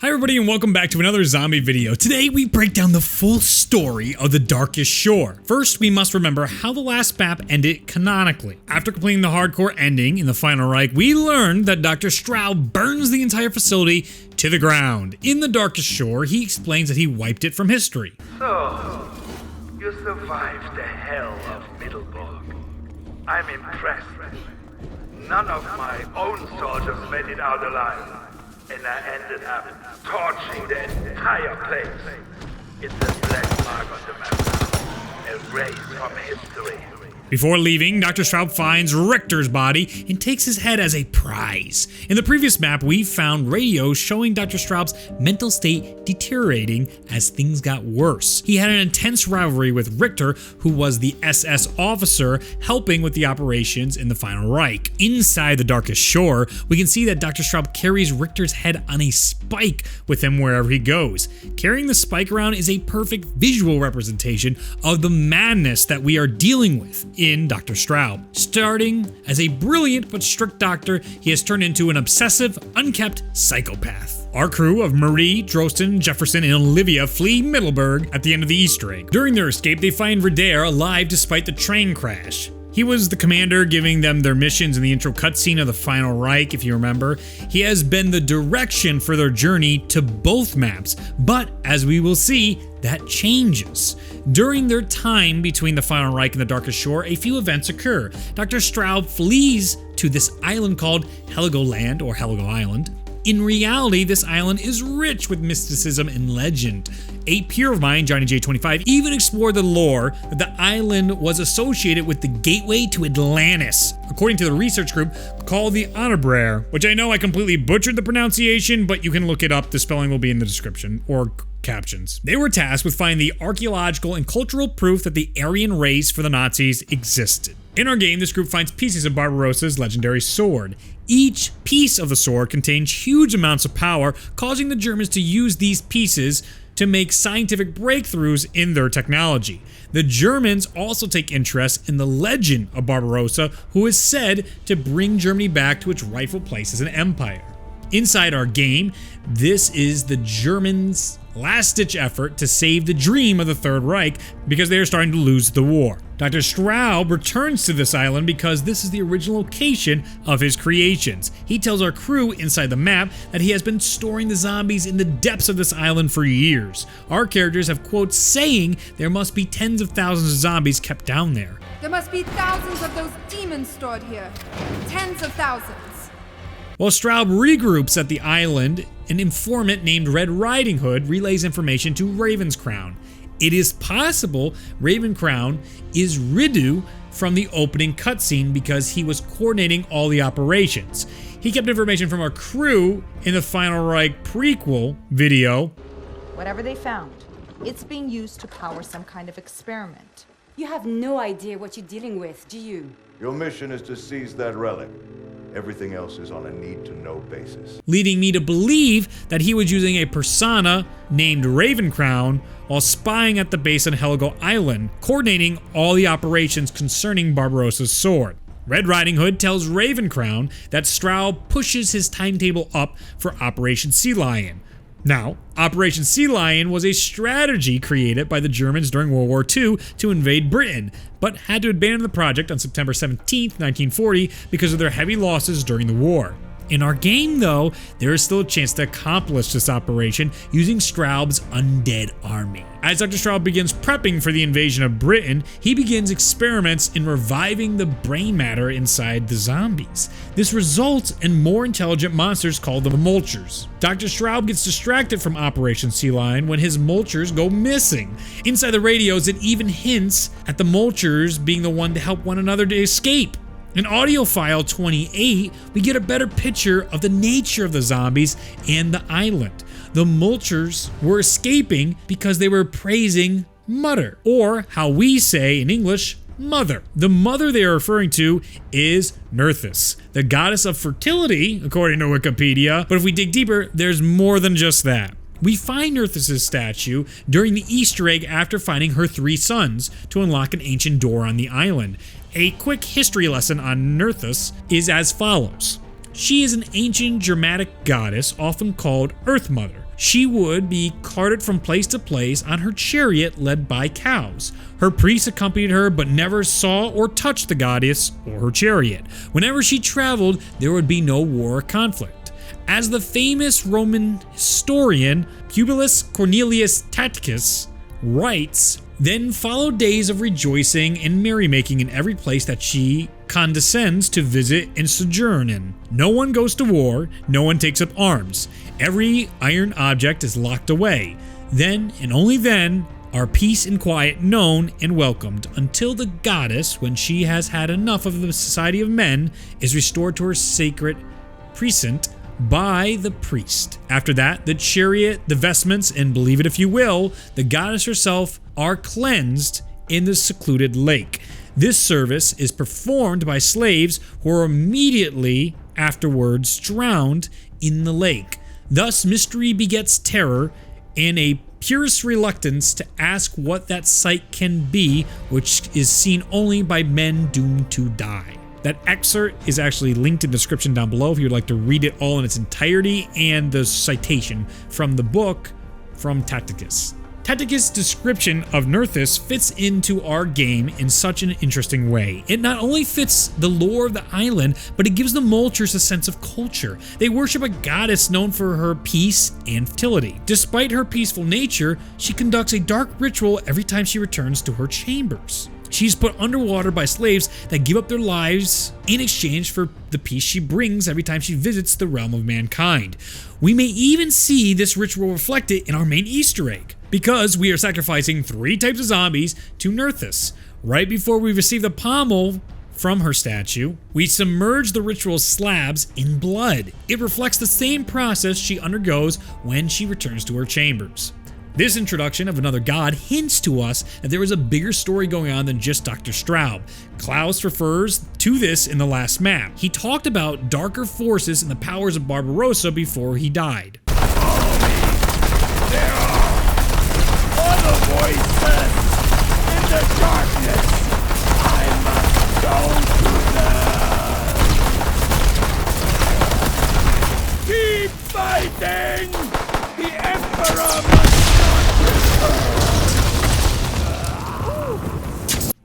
Hi everybody and welcome back to another zombie video. Today we break down the full story of the Darkest Shore. First, we must remember how the last map ended canonically. After completing the hardcore ending in the Final Reich, we learned that Dr. Straub burns the entire facility to the ground. In the Darkest Shore, he explains that he wiped it from history. So, you survived the hell of Middelburg. I'm impressed. None of my own soldiers made it out alive. And I ended up torching the entire place. It's a black mark on the map, erased from history. Before leaving, Dr. Straub finds Richter's body and takes his head as a prize. In the previous map, we found radios showing Dr. Straub's mental state deteriorating as things got worse. He had an intense rivalry with Richter, who was the SS officer helping with the operations in the Final Reich. Inside the Darkest Shore, we can see that Dr. Straub carries Richter's head on a spike with him wherever he goes. Carrying the spike around is a perfect visual representation of the madness that we are dealing with in Dr. Straub. Starting as a brilliant but strict doctor, he has turned into an obsessive, unkept psychopath. Our crew of Marie, Drosten, Jefferson, and Olivia flee Middelburg at the end of the Easter egg. During their escape, they find Ritter alive despite the train crash. He was the commander giving them their missions in the intro cutscene of the Final Reich, if you remember. He has been the direction for their journey to both maps, but as we will see, that changes. During their time between the Final Reich and the Darkest Shore, a few events occur. Dr. Straub flees to this island called Heligoland, or Heligo Island. In reality, this island is rich with mysticism and legend. A peer of mine, Johnny J25, even explored the lore that the island was associated with the gateway to Atlantis, according to the research group called the Honorbrer, which I know I completely butchered the pronunciation, but you can look it up. The spelling will be in the description, or captions. They were tasked with finding the archaeological and cultural proof that the Aryan race for the Nazis existed. In our game, this group finds pieces of Barbarossa's legendary sword. Each piece of the sword contains huge amounts of power, causing the Germans to use these pieces to make scientific breakthroughs in their technology. The Germans also take interest in the legend of Barbarossa, who is said to bring Germany back to its rightful place as an empire. Inside our game, this is the Germans' last-ditch effort to save the dream of the Third Reich because they are starting to lose the war. Dr. Straub returns to this island because this is the original location of his creations. He tells our crew inside the map that he has been storing the zombies in the depths of this island for years. Our characters have quotes saying there must be tens of thousands of zombies kept down there. There must be thousands of those demons stored here. Tens of thousands. While Straub regroups at the island, an informant named Red Riding Hood relays information to Ravenscrown. It is possible Ravencrown is Ridu from the opening cutscene because he was coordinating all the operations. He kept information from our crew in the Final Reich prequel video. Whatever they found, it's being used to power some kind of experiment. You have no idea what you're dealing with, do you? Your mission is to seize that relic. Everything else is on a need-to-know basis. Leading me to believe that he was using a persona named Ravencrown while spying at the base on Heligo Island, coordinating all the operations concerning Barbarossa's sword. Red Riding Hood tells Ravencrown that Straub pushes his timetable up for Operation Sea Lion. Now, Operation Sea Lion was a strategy created by the Germans during World War II to invade Britain, but had to abandon the project on September 17, 1940 because of their heavy losses during the war. In our game, though, there is still a chance to accomplish this operation using Straub's undead army. As Dr. Straub begins prepping for the invasion of Britain, he begins experiments in reviving the brain matter inside the zombies. This results in more intelligent monsters called the Mulchers. Dr. Straub gets distracted from Operation Sea Lion when his Mulchers go missing. Inside the radios, it even hints at the Mulchers being the one to help one another to escape. In audio file 28, we get a better picture of the nature of the zombies and the island. The Mulchers were escaping because they were praising Mother, or how we say in English, Mother. The mother they are referring to is Nerthus, the goddess of fertility, according to Wikipedia, but if we dig deeper, there's more than just that. We find Nerthus' statue during the Easter egg after finding her 3 sons to unlock an ancient door on the island. A quick history lesson on Nerthus is as follows. She is an ancient Germanic goddess often called Earth Mother. she would be carted from place to place on her chariot led by cows. Her priests accompanied her but never saw or touched the goddess or her chariot. Whenever she traveled, there would be no war or conflict. As the famous Roman historian Publius Cornelius Tacitus writes, then followed days of rejoicing and merrymaking in every place that she condescends to visit and sojourn in. No one goes to war, no one takes up arms. Every iron object is locked away. Then, and only then, are peace and quiet known and welcomed, until the goddess, when she has had enough of the society of men, is restored to her sacred precinct by the priest. After that, the chariot, the vestments, and believe it if you will, the goddess herself are cleansed in the secluded lake. This service is performed by slaves who are immediately afterwards drowned in the lake. Thus, mystery begets terror and a purest reluctance to ask what that sight can be, which is seen only by men doomed to die. That excerpt is actually linked in the description down below if you would like to read it all in its entirety and the citation from the book from Tacitus. Tacitus' description of Nerthus fits into our game in such an interesting way. It not only fits the lore of the island, but it gives the Molchers a sense of culture. They worship a goddess known for her peace and fertility. Despite her peaceful nature, she conducts a dark ritual every time she returns to her chambers. She's put underwater by slaves that give up their lives in exchange for the peace she brings every time she visits the realm of mankind. We may even see this ritual reflected in our main Easter egg, because we are sacrificing 3 types of zombies to Nerthus. Right before we receive the pommel from her statue, we submerge the ritual slabs in blood. It reflects the same process she undergoes when she returns to her chambers. This introduction of another god hints to us that there is a bigger story going on than just Dr. Straub. Klaus refers to this in the last map. He talked about darker forces and the powers of Barbarossa before he died. There are other voices in the darkness. I must go to them. Keep fighting! The Emperor must not return!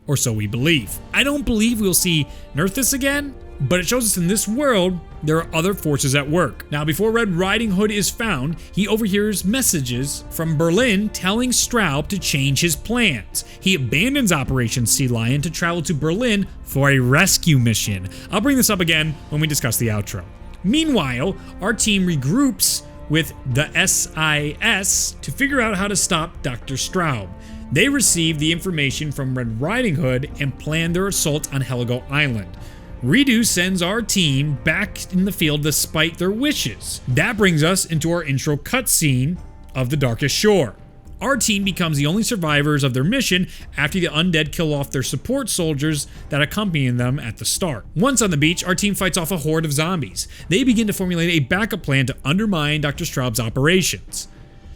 Or so we believe. I don't believe we'll see Nerthus again, but it shows us in this world there are other forces at work. Now, before Red Riding Hood is found, he overhears messages from Berlin telling Straub to change his plans. He abandons Operation Sea Lion to travel to Berlin for a rescue mission. I'll bring this up again when we discuss the outro. Meanwhile, our team regroups with the SIS to figure out how to stop Dr. Straub. They receive the information from Red Riding Hood and plan their assault on Heligo Island. Redo sends our team back in the field despite their wishes. That brings us into our intro cutscene of the Darkest Shore. Our team becomes the only survivors of their mission after the undead kill off their support soldiers that accompany them at the start. Once on the beach, our team fights off a horde of zombies. They begin to formulate a backup plan to undermine Dr. Straub's operations.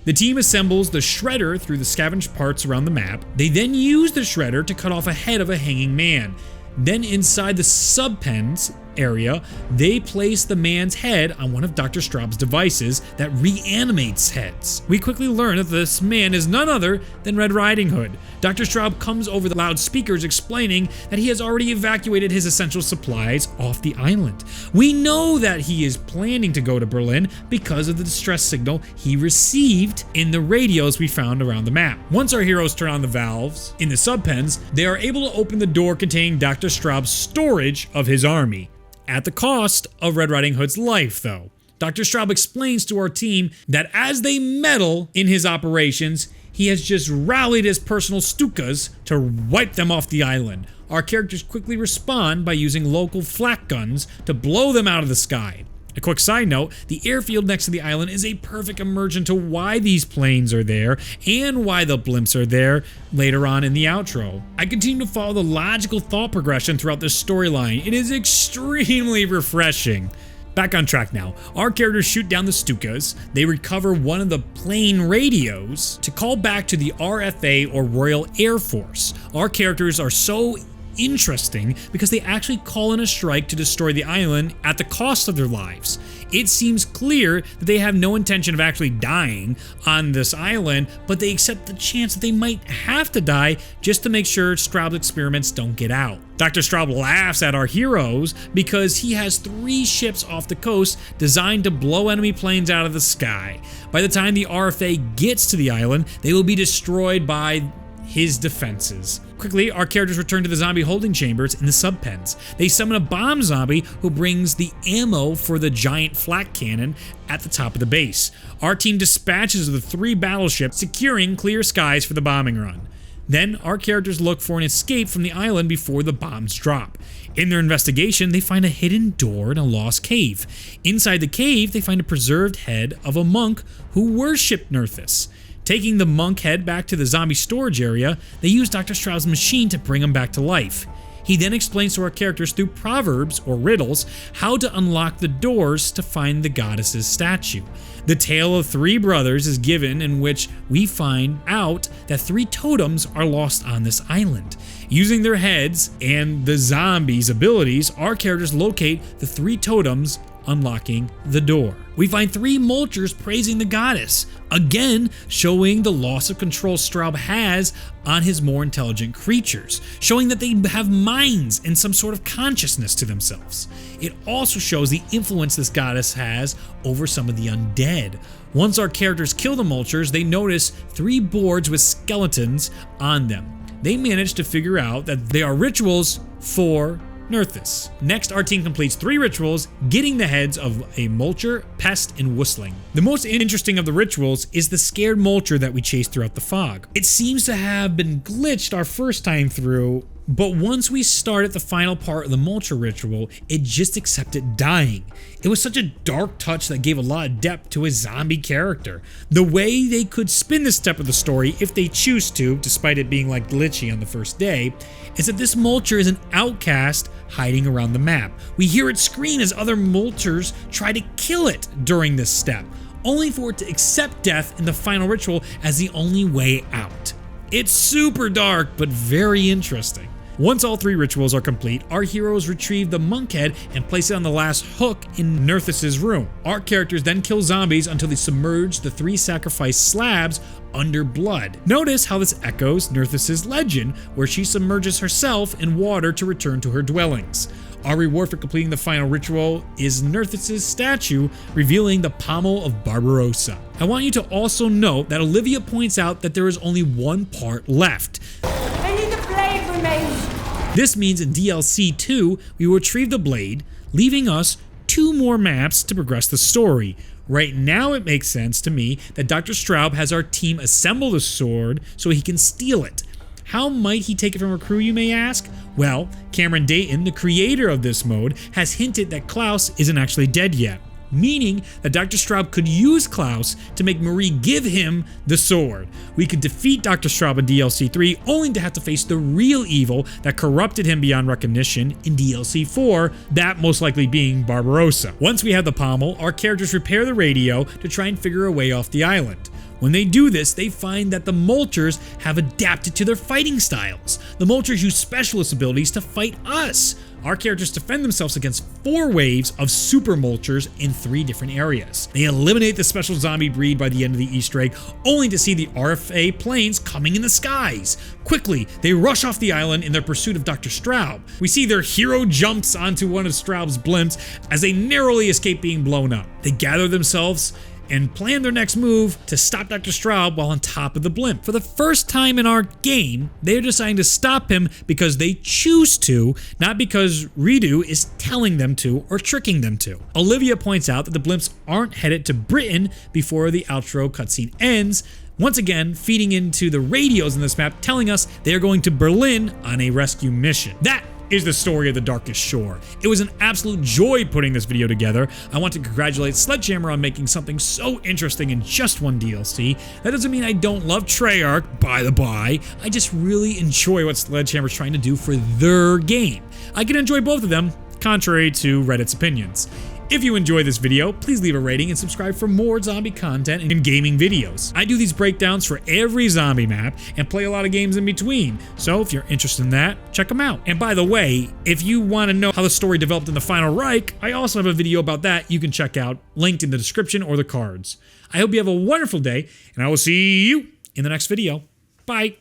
The team assembles the shredder through the scavenged parts around the map. They then use the shredder to cut off a head of a hanging man. Then inside the subpens area, they place the man's head on one of Dr. Straub's devices that reanimates heads. We quickly learn that this man is none other than Red Riding Hood. Dr. Straub comes over the loudspeakers explaining that he has already evacuated his essential supplies off the island. We know that he is planning to go to Berlin because of the distress signal he received in the radios we found around the map. Once our heroes turn on the valves in the subpens, they are able to open the door containing Dr. Straub's storage of his army. At the cost of Red Riding Hood's life, though. Dr. Straub explains to our team that as they meddle in his operations, he has just rallied his personal Stukas to wipe them off the island. Our characters quickly respond by using local flak guns to blow them out of the sky. A quick side note, the airfield next to the island is a perfect immersion to why these planes are there and why the blimps are there later on in the outro. I continue to follow the logical thought progression throughout this storyline. It is extremely refreshing. Back on track now. Our characters shoot down the Stukas. They recover one of the plane radios to call back to the RFA or Royal Air Force. Our characters are so interesting because they actually call in a strike to destroy the island at the cost of their lives. It seems clear that they have no intention of actually dying on this island, but they accept the chance that they might have to die just to make sure Straub's experiments don't get out. Dr. Straub laughs at our heroes because he has 3 ships off the coast designed to blow enemy planes out of the sky. By the time the RFA gets to the island, they will be destroyed by his defenses. Quickly, our characters return to the zombie holding chambers in the subpens. They summon a bomb zombie who brings the ammo for the giant flak cannon at the top of the base. Our team dispatches the 3 battleships, securing clear skies for the bombing run. Then, our characters look for an escape from the island before the bombs drop. In their investigation, they find a hidden door in a lost cave. Inside the cave, they find a preserved head of a monk who worshipped Nerthus. Taking the monk head back to the zombie storage area, they use Dr. Straub's machine to bring him back to life. He then explains to our characters through proverbs or riddles how to unlock the doors to find the goddess's statue. The tale of 3 brothers is given, in which we find out that 3 totems are lost on this island. Using their heads and the zombies' abilities, our characters locate the 3 totems, unlocking the door. We find 3 Molchers praising the goddess, again showing the loss of control Straub has on his more intelligent creatures, showing that they have minds and some sort of consciousness to themselves. It also shows the influence this goddess has over some of the undead. Once our characters kill the Molchers, they notice 3 boards with skeletons on them. They manage to figure out that they are rituals for Nerthus. Next, our team completes 3 rituals, getting the heads of a Molcher, Pest, and Whistling. The most interesting of the rituals is the scared Molcher that we chase throughout the fog. It seems to have been glitched our first time through, but once we start at the final part of the Molcher ritual, it just accepted dying. It was such a dark touch that gave a lot of depth to a zombie character. The way they could spin this step of the story, if they choose to, despite it being like glitchy on the first day, is that this Molcher is an outcast hiding around the map. We hear it scream as other Molchers try to kill it during this step, only for it to accept death in the final ritual as the only way out. It's super dark, but very interesting. Once all 3 rituals are complete, our heroes retrieve the monk head and place it on the last hook in Nerthus's room. Our characters then kill zombies until they submerge the 3 sacrifice slabs under blood. Notice how this echoes Nerthus's legend, where she submerges herself in water to return to her dwellings. Our reward for completing the final ritual is Nerthus's statue, revealing the pommel of Barbarossa. I want you to also note that Olivia points out that there is only 1 part left. Only the blade remains. This means in DLC 2, we will retrieve the blade, leaving us 2 more maps to progress the story. Right now it makes sense to me that Dr. Straub has our team assemble the sword so he can steal it. How might he take it from a crew, you may ask? Well, Cameron Dayton, the creator of this mode, has hinted that Klaus isn't actually dead yet, meaning that Dr. Straub could use Klaus to make Marie give him the sword. We could defeat Dr. Straub in DLC 3 only to have to face the real evil that corrupted him beyond recognition in DLC 4, that most likely being Barbarossa. Once we have the pommel, our characters repair the radio to try and figure a way off the island. When they do this, they find that the Molchers have adapted to their fighting styles. The Molchers use specialist abilities to fight us. Our characters defend themselves against 4 waves of super Molchers in 3 different areas. They eliminate the special zombie breed by the end of the Easter egg, only to see the RFA planes coming in the skies. Quickly, they rush off the island in their pursuit of Dr. Straub. We see their hero jumps onto one of Straub's blimps as they narrowly escape being blown up. They gather themselves and plan their next move to stop Dr. Straub while on top of the blimp. For the first time in our game, they're deciding to stop him because they choose to, not because Redo is telling them to or tricking them to. Olivia points out that the blimps aren't headed to Britain before the outro cutscene ends, once again feeding into the radios in this map telling us they're going to Berlin on a rescue mission. That is the story of the Darkest Shore. It was an absolute joy putting this video together. I want to congratulate Sledgehammer on making something so interesting in just 1 DLC. That doesn't mean I don't love Treyarch, by the by. I just really enjoy what Sledgehammer's trying to do for their game. I can enjoy both of them, contrary to Reddit's opinions. If you enjoyed this video, please leave a rating and subscribe for more zombie content and gaming videos. I do these breakdowns for every zombie map and play a lot of games in between, so if you're interested in that, check them out. And by the way, if you want to know how the story developed in the Final Reich, I also have a video about that you can check out, linked in the description or the cards. I hope you have a wonderful day, and I will see you in the next video. Bye!